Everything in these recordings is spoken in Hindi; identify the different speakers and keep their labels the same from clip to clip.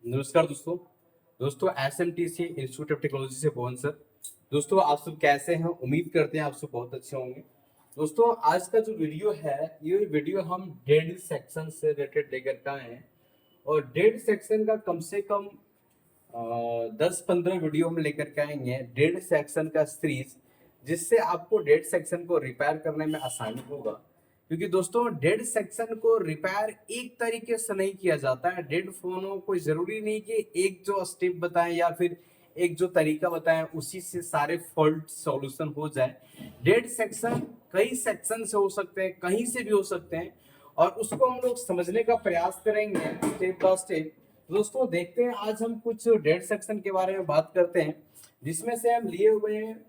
Speaker 1: नमस्कार दोस्तों। SMTC इंस्टीट्यूट ऑफ टेक्नोलॉजी से पवन सर। दोस्तों आप सब कैसे हैं? उम्मीद करते हैं आप सब बहुत अच्छे होंगे। दोस्तों आज का जो वीडियो है, ये वीडियो हम डेड सेक्शन से रिलेटेड लेकर के आए हैं। और डेड सेक्शन का कम से कम 10-15 वीडियो हम लेकर के आएंगे, डेड सेक्शन का सीरीज, जिससे आपको डेड सेक्शन को रिपेयर करने में आसानी होगा। क्योंकि दोस्तों डेड सेक्शन को रिपेयर एक तरीके से नहीं किया जाता है। डेड फोनों को जरूरी नहीं कि एक जो स्टेप बताएं या फिर एक जो तरीका बताएं उसी से सारे फॉल्ट सॉल्यूशन हो जाए। डेड सेक्शन कई सेक्शन से हो सकते हैं, कहीं से भी हो सकते हैं, और उसको हम लोग समझने का प्रयास करेंगे स्टेप बाय स्टेप। दोस्तों देखते हैं, आज हम कुछ डेड सेक्शन के बारे में बात करते हैं, जिसमें से हम लिए हुए हैं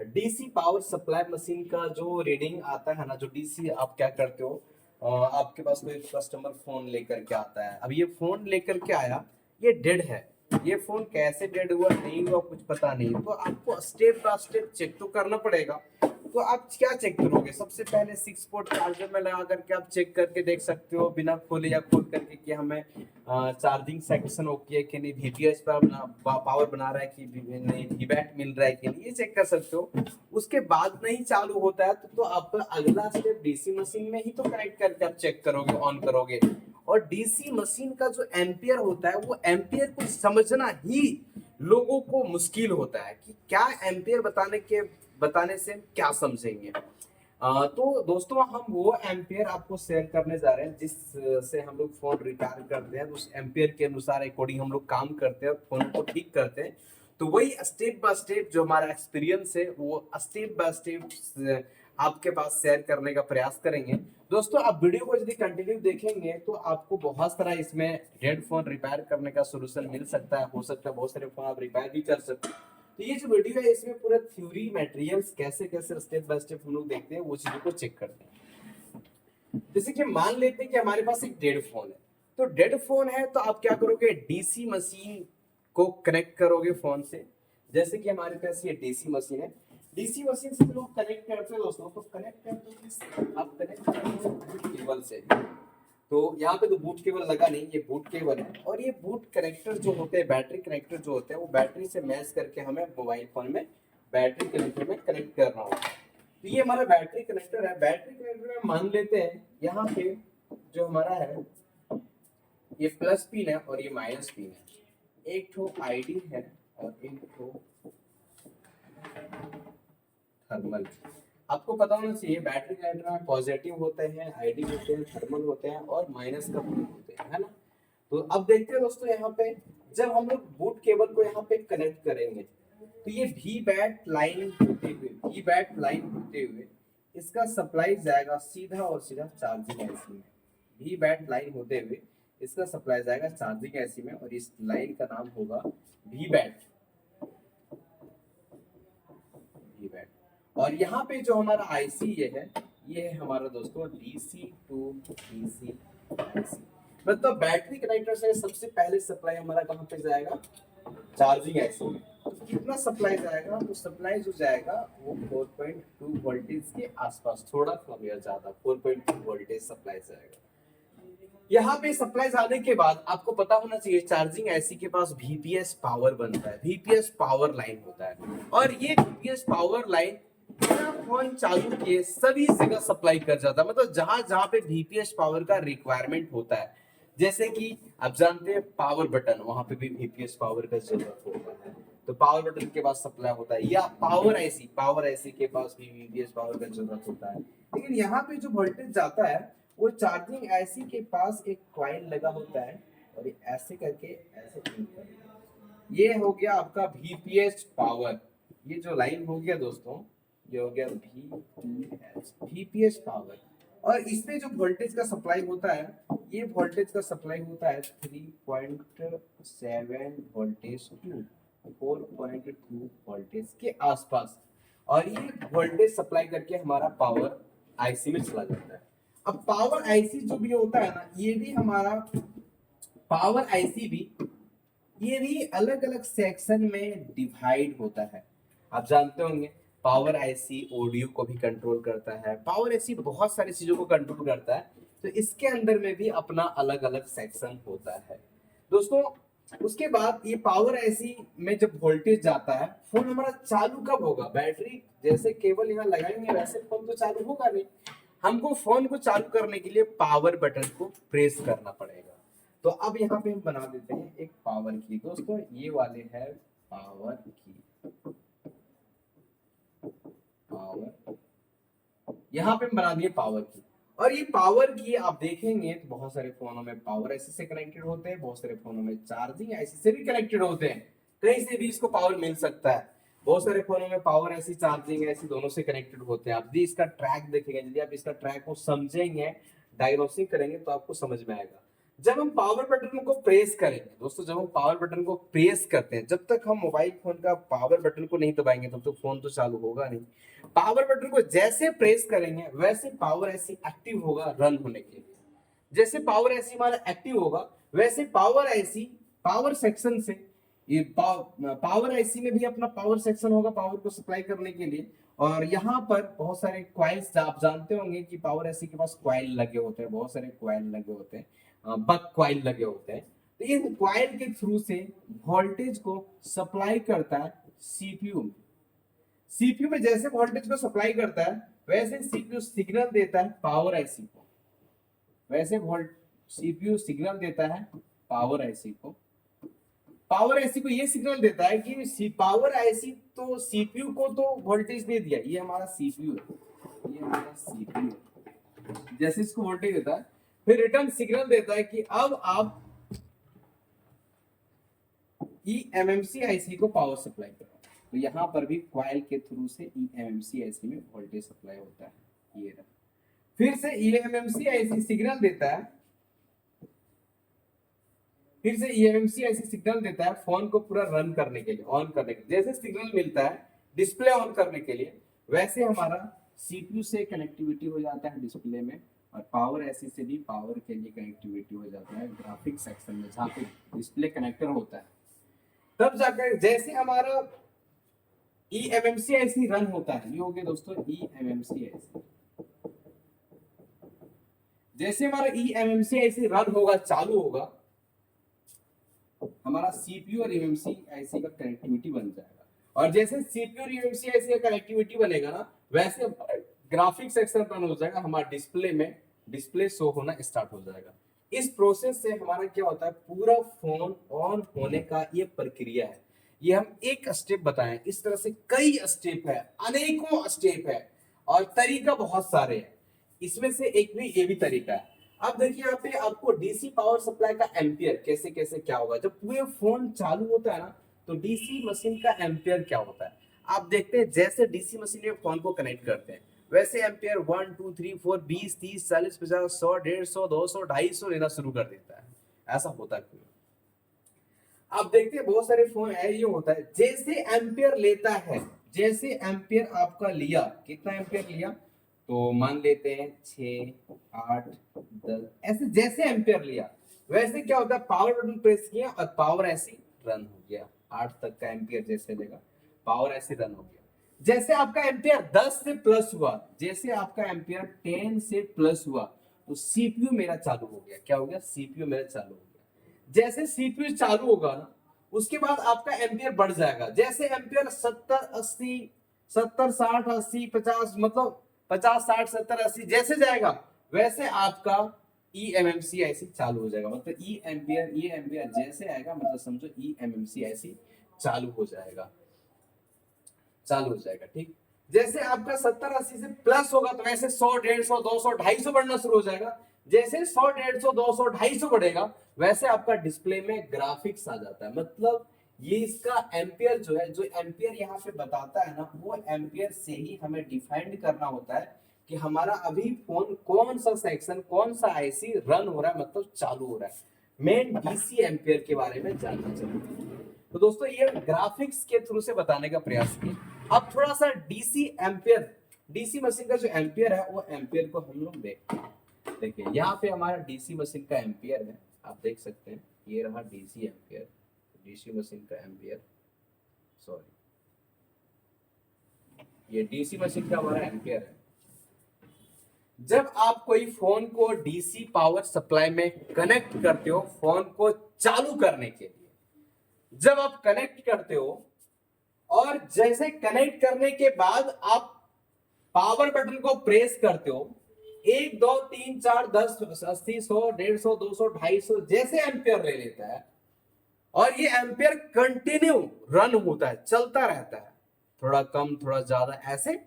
Speaker 1: डीसी पावर सप्लाई मशीन का जो रीडिंग आता है ना, जो डीसी आप क्या करते हो, आपके पास कोई कस्टमर फोन लेकर के आता है। अब ये फोन लेकर के आया, ये डेड है। ये फोन कैसे डेड हुआ नहीं हुआ कुछ पता नहीं, तो आपको स्टेप बाय स्टेप चेक तो करना पड़ेगा। तो आप क्या चेक करोगे? सबसे पहले 6 पोर्ट चार्जर में लगा करके आप चेक करके देख सकते हो, बिना खोले या खोल करके, कि हमें चार्जिंग सेक्शन ओके है कि नहीं, वीपीएस पर पावर बना रहा है कि नहीं, वीबैट मिल रहा है कि नहीं, ये चेक कर सकते हो। उसके बाद नहीं चालू होता है तो आपका अगला स्टेप डीसी मशीन में ही तो कनेक्ट करके आप चेक करोगे, ऑन करोगे। और डीसी मशीन का जो एम्पियर होता है, वो एम्पियर को समझना ही लोगों को मुश्किल होता है कि क्या एम्पियर बताने से क्या समझेंगे। तो दोस्तों हम वो एम्पियर आपको शेयर करने जा रहे हैं जिस से हम लोग फोन रिपेयर करते हैं। उस एम्पियर के अनुसार अकॉर्डिंग हम लोग काम करते हैं और फोन को ठीक करते हैं। तो वही स्टेप बाय स्टेप जो हमारा एक्सपीरियंस है, वो स्टेप बाय स्टेप आपके पास शेयर करने का प्रयास करेंगे। दोस्तों आप वीडियो को यदि कंटिन्यू देखेंगे तो आपको बहुत सारा इसमें डेड फोन रिपेयर करने का सोल्यूशन मिल सकता है। हो सकता है बहुत सारे फोन आप रिपेयर भी कर सकते हैं। तो ये जो वीडियो है, इसमें पूरा थ्योरी मटेरियल्स कैसे कैसे स्टेप बाय स्टेप हम लोग देखते हैं, वो चीजों को चेक करते हैं। जैसे कि मान लेते हैं कि हमारे पास एक डेड फोन है। तो डेड फोन है तो आप क्या करोगे? डीसी मशीन को कनेक्ट करोगे फोन से। जैसे कि हमारे पास ये डीसी मशीन है, डीसी मशीन से लोग कनेक्ट करते हैं दोस्तों। तो कनेक्ट करते हो, आप कनेक्ट करते हो केबल से। तो यहाँ पे तो बूट केबल लगा नहीं, ये बूट केबल है। और ये बूट कनेक्टर जो होते हैं, बैटरी कनेक्टर जो होते हैं, वो बैटरी से मैच करके हमें मोबाइल फोन में बैटरी कनेक्टर में कनेक्ट करना होगा। तो ये हमारा बैटरी कनेक्टर है। बैटरी कनेक्टर में मान लेते हैं यहाँ पे जो हमारा है, ये प्लस पिन है और ये माइनस पिन है। एक ठो आईडी है और एक ठो थर्मल। आपको पता होना चाहिए बैटरी कनेक्टर में पॉजिटिव होते हैं, आईडी होते हैं, थर्मल होते हैं और माइनस का पिन होते हैं, है ना। तो अब देखते हैं दोस्तों, यहाँ पे जब हम लोग बूट केबल को यहाँ पे कनेक्ट करेंगे, तो ये वी बैट लाइन होते हुए इसका सप्लाई जाएगा सीधा और सीधा चार्जिंग आईसी में। वी बैट लाइन होते हुए इसका सप्लाई जाएगा चार्जिंग आईसी में, और इस लाइन का नाम होगा वी बैट। और यहाँ पे जो हमारा आईसी ये है हमारा दोस्तों डीसी टू डीसी आईसी। मतलब बैटरी कनेक्टर से सबसे पहले सप्लाई हमारा कहाँ पे जाएगा? चार्जिंग आईसी में। तो कितना सप्लाई जाएगा? तो सप्लाई जो जाएगा वो 4.2 वोल्टेज के आसपास, थोड़ा कम या ज्यादा 4.2 वोल्टेज सप्लाई जाएगा। यहाँ पे सप्लाई जाने के बाद आपको पता होना चाहिए चार्जिंग आईसी के पास वीपीएस पावर बनता है, वीपीएस पावर लाइन होता है। और ये वीपीएस पावर लाइन बिना फोन चालू किए सभी जगह सप्लाई कर जाता है। मतलब जहां जहां पे वीपीएस पावर का रिक्वायरमेंट होता है, जैसे कि आप जानते हैं पावर बटन, वहां पे भी वीपीएस पावर का जरूरत होता है। तो पावर बटन के पास सप्लाई होता है, या पावर आईसी के पास भी वीपीएस पावर का जरूरत होता है। लेकिन यहाँ पे जो वोल्टेज जाता है, वो चार्जिंग आईसी के पास एक कॉइल लगा होता है, और ये ऐसे करके ऐसे ये हो गया आपका वीपीएस पावर। ये जो लाइन हो गया दोस्तों, ये हो गया वीपीएस पावर। और इसमें जो वोल्टेज का सप्लाई होता है, ये वोल्टेज का सप्लाई होता है 3.7 वोल्टेज टू 4.2 वोल्टेज के आसपास। और ये वोल्टेज सप्लाई करके हमारा पावर आईसी में चला जाता है। अब पावर आईसी जो भी होता है ना, ये भी हमारा पावर आईसी भी, ये भी अलग अलग सेक्शन में डिवाइड होता है। आप जानते होंगे पावर आईसी ऑडियो को भी कंट्रोल करता है, पावर आईसी बहुत सारी चीजों को कंट्रोल करता है। तो इसके अंदर में भी अपना अलग अलग सेक्शन होता है। दोस्तों उसके बाद ये पावर ऐसी में जब वोल्टेज जाता है, फोन हमारा चालू कब होगा? बैटरी जैसे केबल यहाँ लगाएंगे वैसे फोन तो चालू होगा नहीं। हमको फोन को चालू करने के लिए पावर बटन को प्रेस करना पड़ेगा। तो अब यहाँ पे हम बना देते हैं एक पावर की। दोस्तों ये वाले है पावर की, पावर, यहाँ पे हम बना दिए पावर की। और ये पावर की आप देखेंगे तो बहुत सारे फोनों में पावर ऐसे से कनेक्टेड होते हैं, बहुत सारे फोनों में चार्जिंग ऐसे से भी कनेक्टेड होते हैं, कहीं से भी इसको पावर मिल सकता है। बहुत सारे फोनों में पावर ऐसी, चार्जिंग ऐसी, दोनों से कनेक्टेड होते हैं। आप यदि इसका ट्रैक देखेंगे, यदि आप इसका ट्रैक को समझेंगे, डायग्नोसिस करेंगे तो आपको समझ में आएगा। जब हम पावर बटन को प्रेस करेंगे दोस्तों, जब हम पावर बटन को प्रेस करते हैं, जब तक हम मोबाइल फोन का पावर बटन को नहीं दबाएंगे तब तक फोन तो चालू होगा नहीं। पावर बटन को जैसे प्रेस करेंगे वैसे पावर ऐसी एक्टिव होगा रन होने के लिए। जैसे पावर ऐसी हमारा एक्टिव होगा वैसे पावर ऐसी पावर सेक्शन से, ये पावर ऐसी में भी अपना पावर सेक्शन होगा पावर को सप्लाई करने के लिए। और यहाँ पर बहुत सारे क्वाइल्स, आप जानते होंगे कि पावर ऐसी के पास क्वाइल लगे होते हैं, बहुत सारे क्वाइल लगे होते हैं, बक क्वाइल लगे होते हैं। तो इन क्वाइल के थ्रू से वोल्टेज को सप्लाई करता है सीपीयू में। सीपीयू में जैसे वोल्टेज को सप्लाई करता है वैसे सीपीयू सिग्नल देता है पावर आईसी को, वैसे वोल्ट सीपीयू सिग्नल देता है पावर आईसी को। पावर आईसी को ये सिग्नल देता है कि पावर आईसी तो सीपीयू को तो वोल्टेज दे दिया, ये हमारा सीपीयू है, ये हमारा सीपीयू जैसे इसको वोल्टेज देता है फिर रिटर्न सिग्नल देता है कि अब आप ईएमएमसी आईसी को पावर सप्लाई करो। तो यहाँ पर भी कॉइल के थ्रू से ईएमएमसी आईसी में वोल्टेज सप्लाई होता है। ये रहा, फिर से ईएमएमसी आईसी सिग्नल देता है, फिर से ईएमएमसी आईसी सिग्नल देता है फोन को पूरा रन करने के लिए, ऑन करने के लिए। जैसे सिग्नल मिलता है डिस्प्ले ऑन करने के लिए वैसे हमारा सीपीयू से कनेक्टिविटी हो जाता है डिस्प्ले में, और पावर ऐसी से भी पावर के लिए कनेक्टिविटी हो जाता है ग्राफिक्स सेक्शन में जहाँ पे डिस्प्ले कनेक्टर होता है। तब जाकर जैसे हमारा ईएमएमसी आईसी रन होता है, ये हो गया दोस्तों ईएमएमसी आईसी। जैसे हमारा ईएमएमसी आईसी रन होगा, चालू होगा, हमारा सीपीयू और ईएमएमसी आईसी का कनेक्टिविटी बन जाएगा। और जैसे सीपीयू और ईएमएमसी आईसी का कनेक्टिविटी बनेगा ना वैसे ग्राफिक्स सेक्शन रन हो जाएगा, हमारा डिस्प्ले में डिस्प्ले शो होना स्टार्ट हो जाएगा। इस प्रोसेस से हमारा क्या होता है, पूरा फोन ऑन होने का ये प्रक्रिया है। ये हम एक स्टेप बताएं, इस तरह से कई स्टेप है, अनेकों स्टेप है और तरीका बहुत सारे हैं। इसमें से एक भी ये भी तरीका है। अब देखिए यहाँ पे आपको डीसी पावर सप्लाई का एम्पियर कैसे कैसे क्या होगा। जब पूरे फोन चालू होता है ना तो डीसी मशीन का एम्पियर क्या होता है आप देखते हैं। जैसे डीसी मशीन में फोन को कनेक्ट करते हैं वैसे एम्पियर 1 2 3 4 20 30 40 50 100 150 200 250 लेना शुरू कर देता है। ऐसा होता है क्यों? आप देखते हैं बहुत सारे फोन है ये होता है, जैसे एम्पियर लेता है, जैसे एम्पियर आपका लिया, कितना एम्पियर लिया तो मान लेते हैं 6 8 10, ऐसे जैसे एम्पियर लिया वैसे क्या होता है, पावर बटन प्रेस किया और पावर ऐसी रन हो गया। 8 तक का एम्पियर जैसे लेगा पावर ऐसे रन हो गया। जैसे आपका एम्पियर 10 से प्लस हुआ, जैसे आपका एम्पियर 10 से प्लस हुआ तो सीपीयू मेरा चालू हो गया। क्या हो गया? सीपीयू मेरा चालू हो गया। जैसे सीपीयू चालू होगा ना उसके बाद आपका एम्पियर बढ़ जाएगा। जैसे एम्पियर 70 80 70 60 80 50 मतलब 50 60 70 80 जैसे जाएगा वैसे आपका ईएमएमसी आईसी चालू हो जाएगा। मतलब ई एम्पियर जैसे आएगा मतलब समझो ईएमएमसी आईसी चालू हो जाएगा, चालू हो जाएगा। ठीक, जैसे आपका 70 80 से प्लस होगा तो वैसे 100 150 200 250 बढ़ना शुरू हो जाएगा। जैसे 100 150 200 250 बढ़ेगा वैसे आपका डिस्प्ले में ग्राफिक्स आ जाता है। मतलब ये इसका एम्पियर जो है, जो एम्पियर यहाँ पे बताता है ना वो एम्पियर से ही हमें डिफाइन करना होता है कि हमारा अभी फोन कौन सा सेक्शन कौन सा आईसी रन हो रहा है, मतलब चालू हो रहा है। मेन डीसी एम्पियर के बारे में जानना चाहिए। तो दोस्तों ये ग्राफिक्स के थ्रू से बताने का प्रयास किया। अब थोड़ा सा डीसी एम्पियर, डीसी मशीन का जो एम्पियर है वो एम्पियर को हम लोग देखते हैं। देखिए यहाँ पे हमारा डीसी मशीन का एम्पियर है, आप देख सकते हैं ये रहा डीसी एम्पियर, डीसी मशीन का एम्पियर, सॉरी ये डीसी मशीन का हमारा एम्पियर है। जब आप कोई फोन को डीसी पावर सप्लाई में कनेक्ट करते हो फोन को चालू करने के लिए, जब आप कनेक्ट करते हो और जैसे कनेक्ट करने के बाद आप पावर बटन को प्रेस करते हो, 1 2 3 4 10 80 100 150 200 250 जैसे एम्पियर ले लेता है और ये एम्पियर कंटिन्यू रन होता है, चलता रहता है, थोड़ा कम थोड़ा ज्यादा ऐसे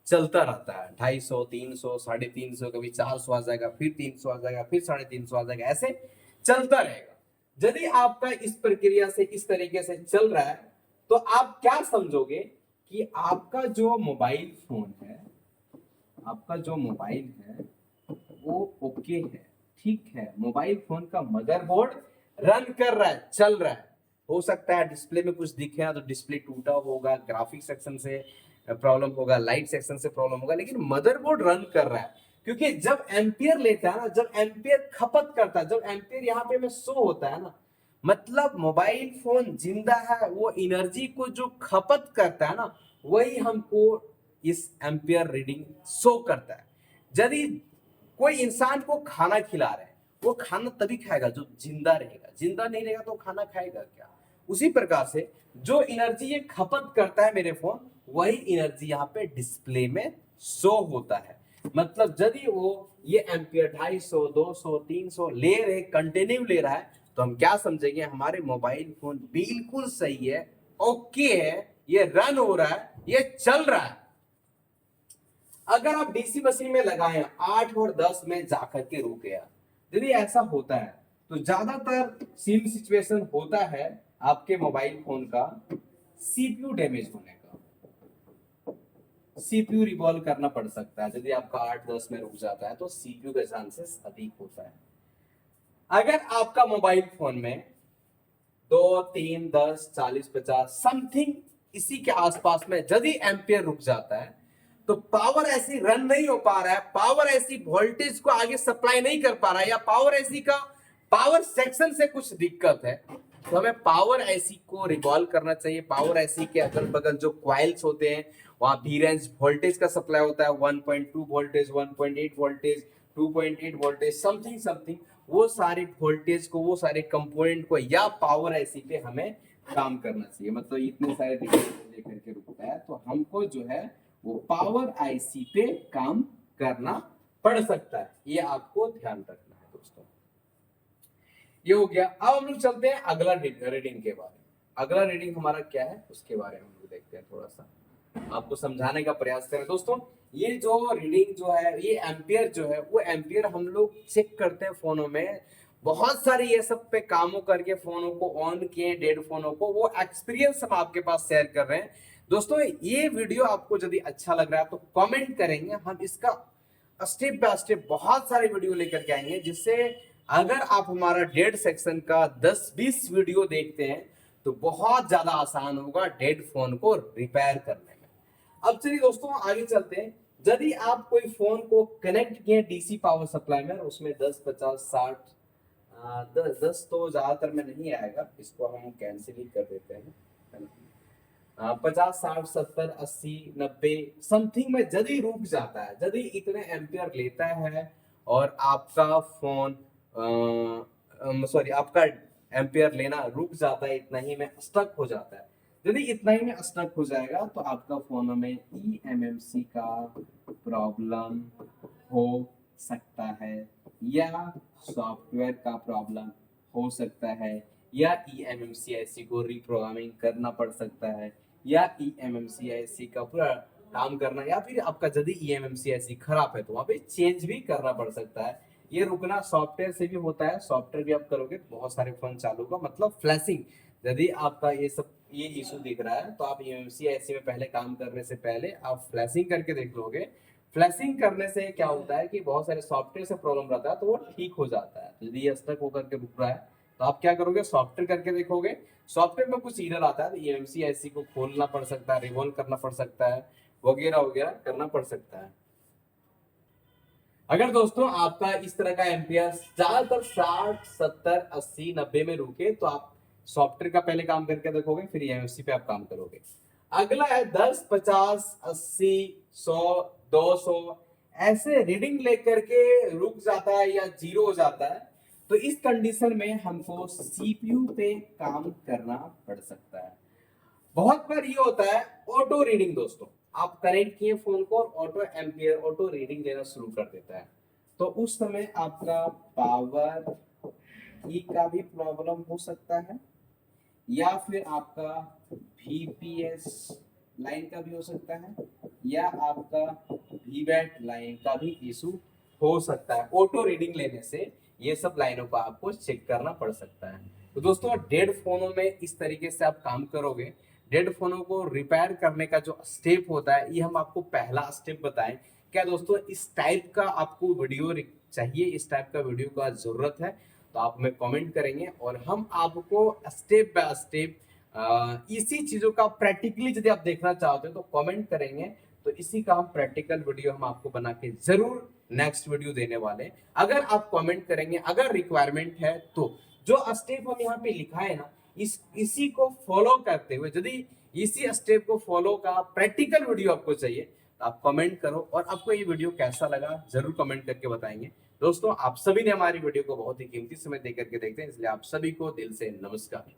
Speaker 1: चलता रहता है। 250 300 350, कभी 400 आ जाएगा, फिर 300 आ जाएगा, फिर 350 आ जाएगा, ऐसे चलता रहेगा। यदि आपका इस प्रक्रिया से इस तरीके से चल रहा है तो आप क्या समझोगे कि आपका जो मोबाइल फोन है, आपका जो मोबाइल है वो ओके है, ठीक है। मोबाइल फोन का मदरबोर्ड रन कर रहा है, चल रहा है। हो सकता है डिस्प्ले में कुछ दिखे तो डिस्प्ले टूटा होगा, ग्राफिक सेक्शन से प्रॉब्लम होगा, लाइट सेक्शन से प्रॉब्लम होगा, लेकिन मदरबोर्ड रन कर रहा है। क्योंकि जब एम्पियर लेता है ना, जब एम्पियर खपत करता है, जब एम्पियर यहाँ पे में शो होता है ना, मतलब मोबाइल फोन जिंदा है। वो एनर्जी को जो खपत करता है ना, वही हमको इस एम्पियर रीडिंग शो करता है। यदि कोई इंसान को खाना खिला रहे हैं, वो खाना तभी खाएगा जो जिंदा रहेगा, जिंदा नहीं रहेगा तो खाना खाएगा क्या। उसी प्रकार से जो एनर्जी ये खपत करता है मेरे फोन, वही एनर्जी यहाँ पे डिस्प्ले में शो होता है। मतलब यदि वो ये एम्पियर 250 200 300 ले रहे, कंटिन्यू ले रहा है, तो हम क्या समझेंगे, हमारे मोबाइल फोन बिल्कुल सही है, ओके है, ये रन हो रहा है, ये चल रहा है। अगर आप डीसी मशीन में लगाए 8 और 10 में जाकर के रुक गया, यदि ऐसा होता है तो ज्यादातर सीन सिचुएशन होता है आपके मोबाइल फोन का सीपीयू डैमेज होने का। सीपीयू रिवॉल्व करना पड़ सकता है। यदि आपका 8-10 में रुक जाता है तो सीपीयू का चांसेस अधिक होता है। अगर आपका मोबाइल फोन में 2 3 10 40 50 समथिंग इसी के आसपास में यदि एम्पियर रुक जाता है, तो पावर ऐसी रन नहीं हो पा रहा है, पावर ऐसी वोल्टेज को आगे सप्लाई नहीं कर पा रहा है, या पावर ऐसी का पावर सेक्शन से कुछ दिक्कत है, तो हमें पावर ऐसी को रिवॉल्व करना चाहिए। पावर ऐसी के अगल बगल जो क्वाइल्स होते हैं, वहां भी रेंज वोल्टेज का सप्लाई होता है, 1.2 voltage, 1.8 voltage, 2.8 voltage, something something, वो सारे वोल्टेज को, वो सारे कंपोनेंट को या पावर ऐसी पे हमें काम करना चाहिए। मतलब इतने सारे लेकर के रुकता है तो हमको जो है वो पावर आईसी पे काम करना पड़ सकता है। ये आपको ध्यान रखना है दोस्तों। ये हो गया। अब हम लोग चलते हैं अगला रीडिंग के बारे में। अगला रीडिंग हमारा क्या है उसके बारे में हम लोग देखते हैं, थोड़ा सा आपको समझाने का प्रयास करें दोस्तों। ये जो रीडिंग जो है, ये एम्पियर जो है, वो एम्पियर हम लोग चेक करते हैं फोनों में। बहुत सारे ये सब पे कामों करके फोनों को ऑन किए, डेड फोनों को, वो एक्सपीरियंस हम आपके पास शेयर कर रहे हैं दोस्तों। ये वीडियो आपको यदि अच्छा लग रहा है तो कमेंट करेंगे, हम इसका स्टेप बाय स्टेप बहुत सारे वीडियो लेकर के आएंगे, जिससे अगर आप हमारा डेड सेक्शन का 10-20 वीडियो देखते हैं तो बहुत ज्यादा आसान होगा डेड फोन को रिपेयर करने में। अब चलिए दोस्तों आगे चलते हैं। यदि आप कोई फोन को कनेक्ट किए डीसी पावर सप्लाई में, उसमें 10 50 60 10 तो ज्यादातर में नहीं आएगा, इसको हम कैंसिल ही कर देते हैं, 50 60 70 80 90 समथिंग में यदि रुक जाता है, यदि इतने एम्पियर लेता है और आपका फोन सॉरी आपका एम्पियर लेना रुक जाता है, इतना ही में स्टक हो जाता है, यदि इतना ही में स्टक हो जाएगा तो आपका फोन में ईएमएमसी का प्रॉब्लम हो सकता है, या सॉफ्टवेयर का प्रॉब्लम हो सकता है, या ईएमएमसीआईसी को रिप्रोग्रामिंग करना पड़ सकता है, या ईएमएमसीआईसी का पूरा काम करना, या फिर आपका यदि ईएमएमसीआईसी खराब है तो वहां पे चेंज भी करना पड़ सकता है। ये रुकना सॉफ्टवेयर से भी होता है, सॉफ्टवेयर भी आप करोगे तो बहुत सारे फोन चालू होगा, मतलब फ्लैशिंग। यदि आपका ये इशू दिख रहा है तो आप ईएमएमसीआईसी में पहले काम करने से पहले आप फ्लैशिंग करके देख लोगे। फ्लैशिंग करने से क्या होता है कि बहुत सारे सॉफ्टवेयर से प्रॉब्लम रहता है तो वो ठीक हो जाता है। यदि ये स्टक होकर के रुक रहा है तो आप क्या करोगे, सॉफ्टवेयर करके देखोगे, सॉफ्टवेयर में कुछ एरर आता है तो ईएमएमसीआईसी को खोलना पड़ सकता है, रिवॉल्व करना पड़ सकता है, वगैरह वगैरह करना पड़ सकता है। अगर दोस्तों आपका इस तरह का एम्पियर ज्यादातर 60 70 80 90 में रुके तो आप सॉफ्टवेयर का पहले काम करके देखोगे, फिर ईएमएमसी पे आप काम करोगे। अगला है 10 50 80 100 200 ऐसे रीडिंग लेकर के रुक जाता है या जीरो हो जाता है, तो इस कंडीशन में हमको सीपीयू पे काम करना पड़ सकता है। बहुत बार ये होता है ऑटो रीडिंग दोस्तों, आप कनेक्ट किए फोन को और ऑटो एम्पियर ऑटो रीडिंग लेना शुरू कर देता है, तो उस समय आपका पावर ई का भी प्रॉब्लम हो सकता है, या फिर आपका वीपीएस लाइन का भी हो सकता है, या आपका वीबैट लाइन का भी इशू हो सकता है। ऑटो रीडिंग लेने से ये सब लाइनों को आपको चेक करना पड़ सकता है। तो दोस्तों डेड फोनों में इस तरीके से आप काम करोगे। डेड फोनों को रिपेयर करने का जो स्टेप होता है ये हम आपको पहला स्टेप बताएं। क्या दोस्तों इस टाइप का आपको वीडियो चाहिए, इस टाइप का वीडियो का जरूरत है तो आप हमें कमेंट करेंगे और हम आपको स्टेप बाय स्टेप इसी चीजों का प्रैक्टिकली यदि आप देखना चाहते हो तो कमेंट करेंगे, तो इसी का हम प्रैक्टिकल वीडियो हम आपको बना के जरूर नेक्स्ट वीडियो देने वाले हैं। अगर आप कमेंट करेंगे, अगर रिक्वायरमेंट है तो जो स्टेप हम यहाँ पे लिखा है ना, इसी को फॉलो करते हुए यदि इसी स्टेप को फॉलो का प्रैक्टिकल वीडियो आपको चाहिए तो आप कमेंट करो, और आपको ये वीडियो कैसा लगा जरूर कमेंट करके बताएंगे। दोस्तों आप सभी ने हमारी वीडियो को बहुत ही कीमती समय देकर के देखते हैं, इसलिए आप सभी को दिल से नमस्कार।